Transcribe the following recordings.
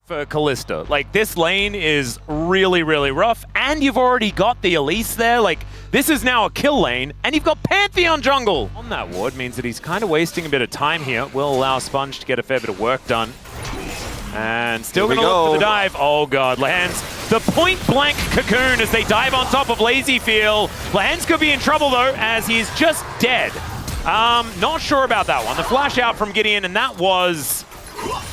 for Kalista. Like, this lane is really, really rough, and you've already got the Elise there. Like, this is now a kill lane, and you've got Pantheon jungle. On that ward means that he's kind of wasting a bit of time here. Will allow Sponge to get a fair bit of work done. And still going to look for the dive. Oh god, lands the point-blank cocoon as they dive on top of Lazyfield. Lehens could be in trouble though, as he's just dead. Not sure about that one. The flash out from Gideon, and that was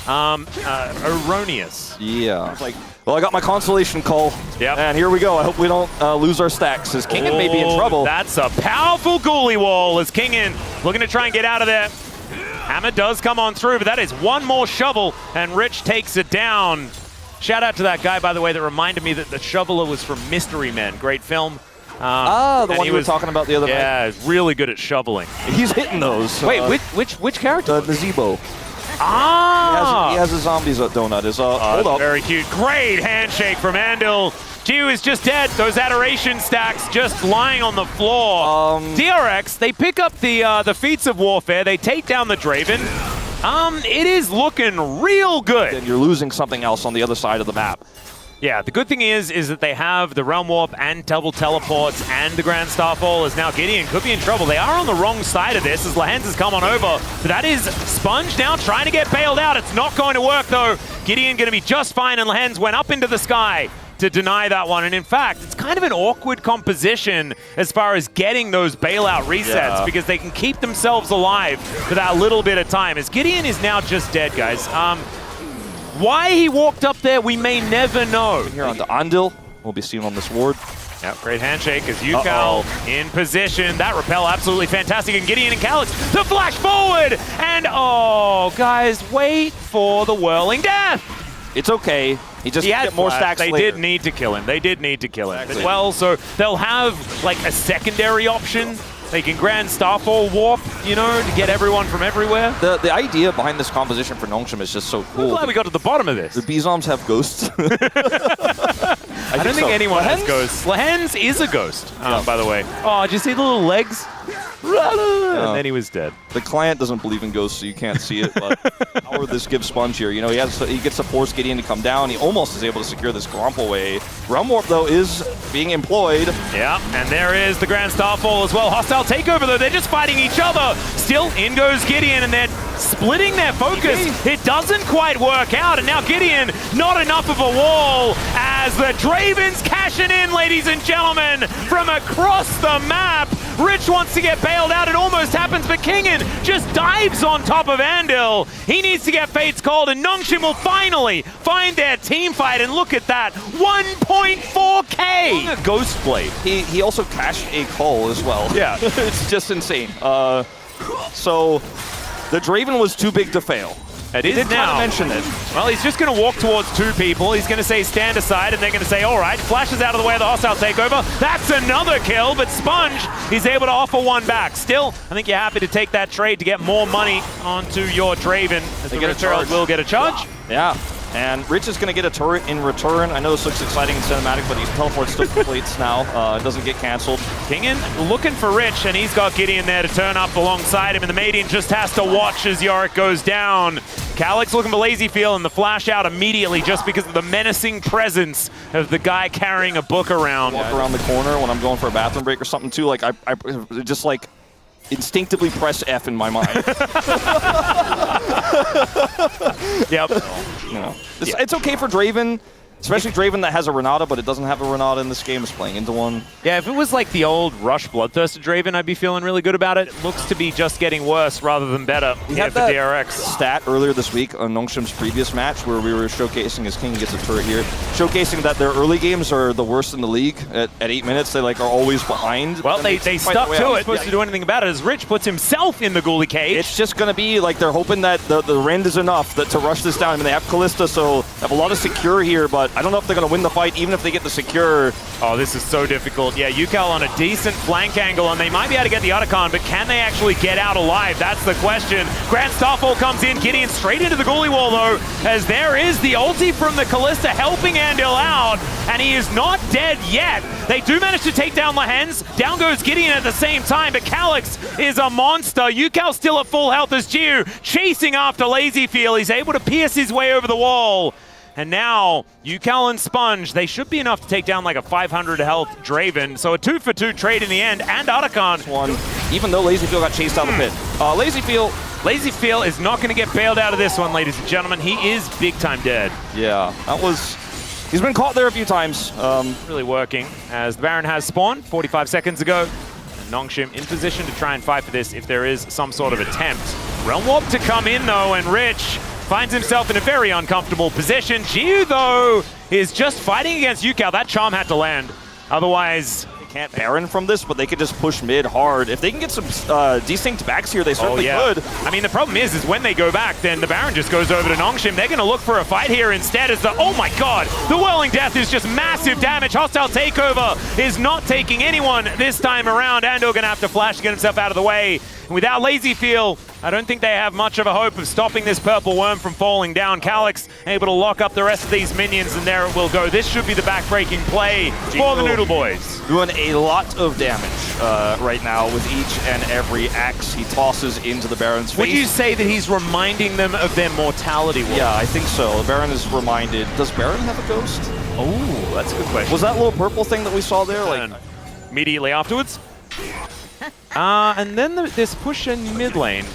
erroneous. Yeah. Like, well, I got my consolation call. Yep. And here we go. I hope we don't lose our stacks, as Kingen may be in trouble. That's a powerful ghoulie wall as Kingen looking to try and get out of there. Hammer does come on through, but that is one more shovel, and Rich takes it down. Shout out to that guy, by the way, that reminded me that the shoveler was from Mystery Men. Great film. The one you were talking about the other night. Yeah, he's really good at shoveling. He's hitting those. Wait, which character? The Zebo. Ah! He has a zombies donut. Hold up. Very cute. Great handshake from Andil. Q is just dead. Those adoration stacks just lying on the floor. DRX, they pick up the feats of warfare. They take down the Draven. It is looking real good. And you're losing something else on the other side of the map. Yeah, the good thing is that they have the Realm Warp and double teleports and the Grand Starfall, as now Gideon could be in trouble. They are on the wrong side of this as Lehens has come on over. So that is Sponge now trying to get bailed out. It's not going to work though. Gideon going to be just fine, and Lehens went up into the sky to deny that one. And in fact, it's kind of an awkward composition as far as getting those bailout resets, because they can keep themselves alive for that little bit of time. As Gideon is now just dead, guys. Why he walked up there, we may never know. Here on to Andil. We'll be seen on this ward. Yep, great handshake as Yukal in position. That repel absolutely fantastic. And Gideon and Calyx to flash forward. And oh, guys, wait for the whirling death. It's okay. He just get more stacks later. They did need to kill him. They did need to kill him as well. So they'll have like a secondary option. They can Grand Starfall warp, you know, to get everyone from everywhere. The idea behind this composition for Nongshim is just so cool. I'm glad we got to the bottom of this. The Bizoms have ghosts. I don't think anyone has ghosts. Lehens is a ghost, by the way. Oh, did you see the little legs? And then he was dead. The client doesn't believe in ghosts, so you can't see it. But how would this give Sponge here? You know, he gets to force Gideon to come down. He almost is able to secure this Gromp away. Realm Warp, though, is being employed. Yeah, and there is the Grand Starfall as well. Hostile takeover, though. They're just fighting each other. Still, in goes Gideon, and they're splitting their focus. It doesn't quite work out, and now Gideon, not enough of a wall, as the Draven's cashing in, ladies and gentlemen, from across the map. Rich wants to get bailed out. It almost happens, but Kingen just dives on top of Andil. He needs to get Fates called, and Nongshim will finally find their team fight. And look at that, 1.4K! A Ghost Blade. He also cashed a call as well. Yeah. It's just insane. So the Draven was too big to fail. It is now. Mention it. Well, he's just going to walk towards two people. He's going to say stand aside, and they're going to say, all right, flashes out of the way of the hostile takeover. That's another kill, but Sponge, he's able to offer one back. Still, I think you're happy to take that trade to get more money onto your Draven. As the Rich Herald will get a charge. Yeah. And Rich is going to get a turret in return. I know this looks exciting in cinematic, but his teleport still completes now. It doesn't get canceled. Kingen looking for Rich, and he's got Gideon there to turn up alongside him, and the Maiden just has to watch as Yorick goes down. Calyx looking for Lazyfield, and the flash out immediately just because of the menacing presence of the guy carrying a book around. Walk around the corner when I'm going for a bathroom break or something too. Like I just like instinctively press F in my mind. Yep. No. It's okay for Draven, especially Draven that has a Renata, but it doesn't have a Renata in this game. It's playing into one. Yeah, if it was like the old Rush Bloodthirsted Draven, I'd be feeling really good about it. It looks to be just getting worse rather than better. We had that DRX stat earlier this week on Nongshim's previous match where we were showcasing, as King gets a turret here, showcasing that their early games are the worst in the league. At 8 minutes, they are always behind. Well, they stuck to it. Supposed to do anything about it as Rich puts himself in the ghoulie cage. It's just going to be like they're hoping that the Rend is enough to rush this down. I mean, they have Kalista, so they have a lot of secure here, but I don't know if they're going to win the fight, even if they get the secure. Oh, this is so difficult. Yeah, Yukal on a decent flank angle, and they might be able to get the Otacon, but can they actually get out alive? That's the question. Grand Starfall comes in, Gideon straight into the ghoulie wall, though, as there is the ulti from the Kalista helping Andil out, and he is not dead yet. They do manage to take down Lehens. Down goes Gideon at the same time, but Calyx is a monster. Yukal still at full health as Jiu chasing after Lazyfield. He's able to pierce his way over the wall. And now, UCal and Sponge, they should be enough to take down like a 500 health Draven. So a 2-for-2 trade in the end, and Otacon. One, even though LazyFeel got chased out of the pit. LazyFeel is not going to get bailed out of this one, ladies and gentlemen. He is big time dead. Yeah, he's been caught there a few times. Really working as the Baron has spawned 45 seconds ago. And Nongshim in position to try and fight for this if there is some sort of attempt. Realm Warp to come in though, and Rich finds himself in a very uncomfortable position. Giu, though, is just fighting against UCal. That charm had to land. Otherwise, they can't Baron from this, but they could just push mid hard. If they can get some desync backs here, they certainly could. I mean, the problem is when they go back, then the Baron just goes over to Nongshim. They're going to look for a fight here instead as oh my god, the Whirling Death is just massive damage. Hostile Takeover is not taking anyone this time around. Andor going to have to flash to get himself out of the way. And without LazyFeel, I don't think they have much of a hope of stopping this purple worm from falling down. Calyx able to lock up the rest of these minions, and there it will go. This should be the back-breaking play for the Noodle Boys. Doing a lot of damage right now with each and every axe he tosses into the Baron's face. Would you say that he's reminding them of their mortality wall? Yeah, I think so. The Baron is reminded. Does Baron have a ghost? Oh, that's a good question. Was that little purple thing that we saw there? Like immediately afterwards? And then this push in mid lane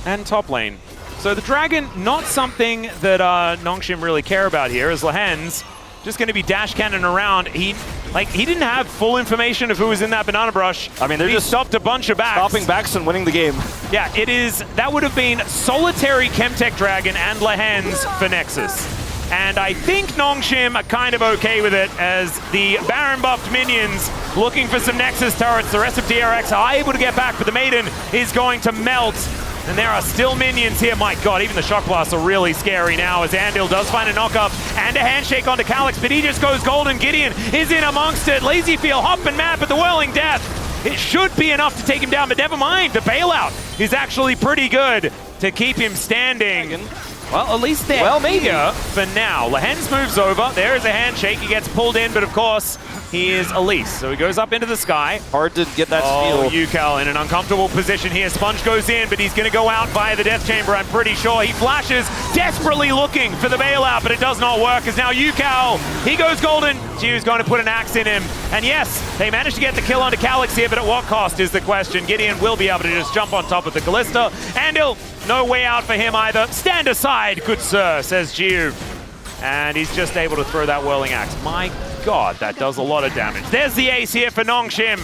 and top lane. So the Dragon, not something that Nongshim really care about here, as Lahen's just going to be dash cannon around. He didn't have full information of who was in that banana brush. I mean, they're just stopped a bunch of backs. Stopping backs and winning the game. Yeah, that would have been solitary Chemtech Dragon and Lahen's for Nexus. And I think Nongshim are kind of okay with it as the Baron buffed minions looking for some Nexus turrets. The rest of DRX are able to get back, but the Maiden is going to melt. And there are still minions here. My god, even the Shock Blasts are really scary now as Andil does find a knock-up and a handshake onto Calyx, but he just goes golden. Gideon is in amongst it. LazyFeel hop and map at the Whirling Death. It should be enough to take him down, but never mind. The bailout is actually pretty good to keep him standing. Well, at least they're here for now. Lahen's moves over. There is a handshake. He gets pulled in, but of course, he is Elise. So he goes up into the sky. Hard to get that steal. UCal in an uncomfortable position here. Sponge goes in, but he's going to go out via the Death Chamber, I'm pretty sure. He flashes, desperately looking for the bailout, but it does not work, as now UCal, he goes golden. Giu's going to put an axe in him. And yes, they managed to get the kill onto Calyx here, but at what cost is the question. Gideon will be able to just jump on top of the Callista. Andil, no way out for him either. Stand aside, good sir, says Giu. And he's just able to throw that Whirling Axe. My god, that does a lot of damage. There's the ace here for Nongshim.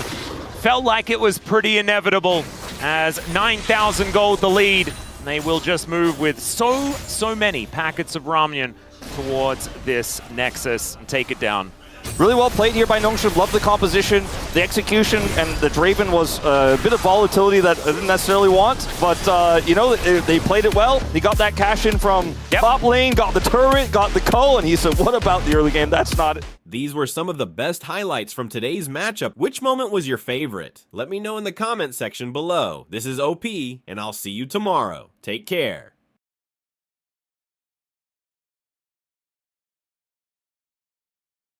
Felt like it was pretty inevitable as 9,000 gold the lead. And they will just move with so many packets of Ramyun towards this Nexus and take it down. Really well played here by Nongshim. Love the composition, the execution, and the Draven was a bit of volatility that I didn't necessarily want. But, you know, they played it well. They got that cash in from top lane, got the turret, got the co, and he said, what about the early game? That's not it. These were some of the best highlights from today's matchup. Which moment was your favorite? Let me know in the comment section below. This is OP, and I'll see you tomorrow. Take care.